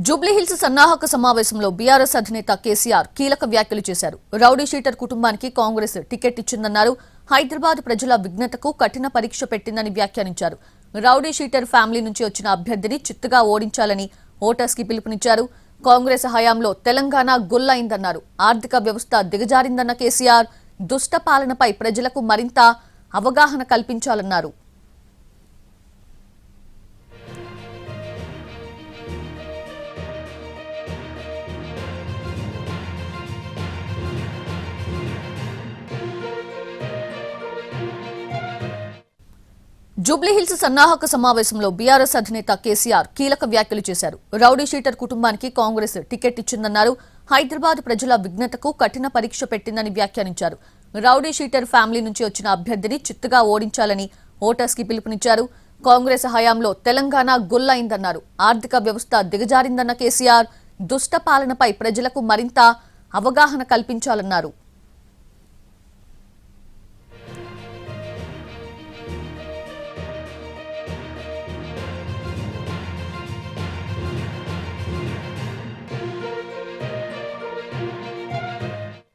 జూబ్లీహిల్స్ సన్నాహక సమావేశంలో బీఆర్ఎస్ అధినేత కేసీఆర్ కీలక వ్యాఖ్యలు చేశారు. రౌడీ షీటర్ కుటుంబానికి కాంగ్రెస్ టికెట్ ఇచ్చిందన్నారు. హైదరాబాద్ ప్రజల విజ్ఞతకు కఠిన పరీక్ష పెట్టిందని వ్యాఖ్యానించారు. రౌడీ షీటర్ ఫ్యామిలీ నుంచి వచ్చిన అభ్యర్థిని చిత్తుగా ఓడించాలని ఓటర్స్ కి పిలుపునిచ్చారు. కాంగ్రెస్ హయాంలో తెలంగాణ గుల్లైందన్నారు. ఆర్థిక వ్యవస్థ దిగజారిందన్న కేసీఆర్ దుష్ట పాలనపై ప్రజలకు మరింత అవగాహన కల్పించాలన్నారు. జూబ్లీహిల్స్ సన్నాహక సమావేశంలో బీఆర్ఎస్ అధినేత కేసీఆర్ కీలక వ్యాఖ్యలు చేశారు. రౌడీ షీటర్ కుటుంబానికి కాంగ్రెస్ టికెట్ ఇచ్చిందన్నారు. హైదరాబాద్ ప్రజల విజ్ఞతకు కఠిన పరీక్ష పెట్టిందని వ్యాఖ్యానించారు. రౌడీ షీటర్ ఫ్యామిలీ నుంచి వచ్చిన అభ్యర్థిని చిత్తుగా ఓడించాలని ఓటర్స్ కి పిలుపునిచ్చారు. కాంగ్రెస్ హయాంలో తెలంగాణ గుల్లైందన్నారు. ఆర్థిక వ్యవస్థ దిగజారిందన్న కేసీఆర్ దుష్ట పాలనపై ప్రజలకు మరింత అవగాహన కల్పించాలన్నారు.